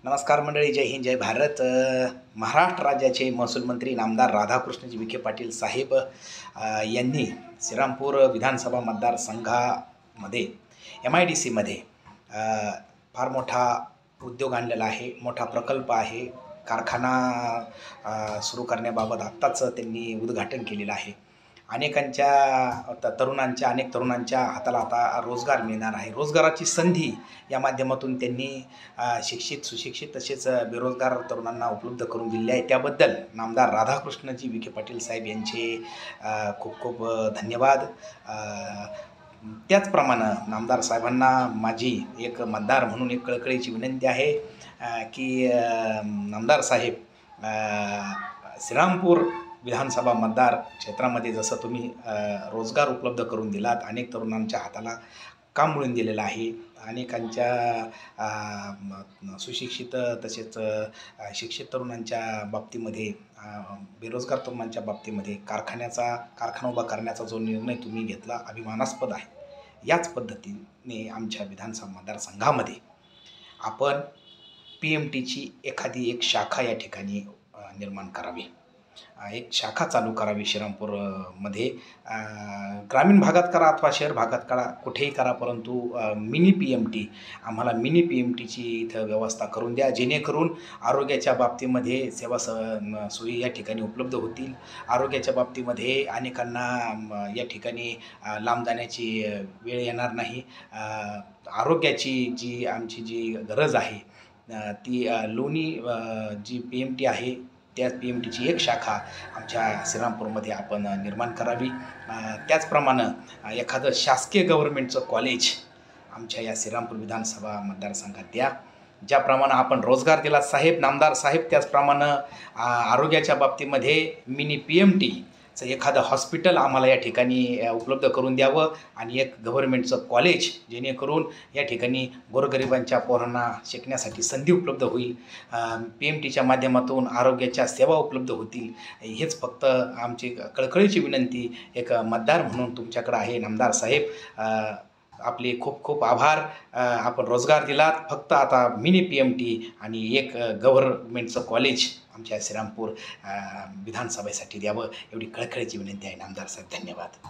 नमस्कार मंडळी, जय हिंद, जय भारत. महाराष्ट्र राज्याचे महसूल मंत्री नामदार राधाकृष्णजी विखे पाटील साहेब यांनी श्रीरामपूर विधानसभा मतदारसंघामध्ये MIDCमध्ये फार मोठा उद्योग आणलेला आहे, मोठा प्रकल्प आहे. कारखाना सुरू करण्याबाबत आत्ताच त्यांनी उद्घाटन केलेलं आहे. अनेक तरुणांच्या हाताला आता रोजगार मिळणार आहे. रोजगाराची संधी या माध्यमातून त्यांनी शिक्षित, सुशिक्षित तसेच बेरोजगार तरुणांना उपलब्ध करून दिले आहे. त्याबद्दल नामदार राधाकृष्णजी विखे पाटील साहेब यांचे खूप खूप धन्यवाद. त्याचप्रमाणे नामदार साहेबांना माझी एक मतदार म्हणून एक कळकळीची विनंती आहे की नामदार साहेब, श्रीरामपूर विधानसभा मतदार क्षेत्रामध्ये जसं तुम्ही रोजगार उपलब्ध करून दिलात, अनेक तरुणांच्या हाताला काम मिळून दिलेलं आहे. अनेकांच्या सुशिक्षित तसेच शिक्षित तरुणांच्या बाबतीमध्ये, बेरोजगार तरुणांच्या बाबतीमध्ये कारखाना उभा करण्याचा जो निर्णय तुम्ही घेतला अभिमानास्पद आहे. याच पद्धतीने आमच्या विधानसभा मतदारसंघामध्ये आपण PMTची एखादी एक शाखा या ठिकाणी निर्माण करावी, एक शाखा चालू करावी श्रीरामपूरमध्ये. ग्रामीण भागात करा अथवा शहर भागात करा, कुठेही करा, परंतु आम्हाला मिनी PMTची इथं व्यवस्था करून द्या, जेणेकरून आरोग्याच्या बाबतीमध्ये सोयी या ठिकाणी उपलब्ध होतील. आरोग्याच्या बाबतीमध्ये अनेकांना या ठिकाणी लांब जाण्याची वेळ येणार नाही. आरोग्याची आमची जी गरज आहे ती लोणी जी PMT आहे त्या PMTची एक शाखा आमच्या श्रीरामपूरमध्ये आपण निर्माण करावी. त्याचप्रमाणे एखादं शासकीय गव्हर्नमेंटचं कॉलेज आमच्या या श्रीरामपूर विधानसभा मतदारसंघात द्या. ज्याप्रमाणे आपण रोजगार दिला साहेब, नामदार साहेब, त्याचप्रमाणे आरोग्याच्या बाबतीमध्ये मिनी PMTचं एखादं हॉस्पिटल आम्हाला या ठिकाणी उपलब्ध करून द्यावं आणि एक गव्हर्नमेंटचं कॉलेज, जेणेकरून या ठिकाणी गोरगरिबांच्या पोरांना शिकण्यासाठी संधी उपलब्ध होईल. PMTच्या माध्यमातून आरोग्याच्या सेवा उपलब्ध होतील. हेच फक्त आमची कळकळीची विनंती एक मतदार म्हणून तुमच्याकडे आहे. नामदार साहेब, आपले खूप खूप आभार. आपण रोजगार दिलात. फक्त आता मिनी PMT आणि एक गव्हर्नमेंटचं कॉलेज आमच्या श्रीरामपूर विधानसभेसाठी द्यावं, एवढी कळकळीची विनंती आहे नामदार साहेब. धन्यवाद.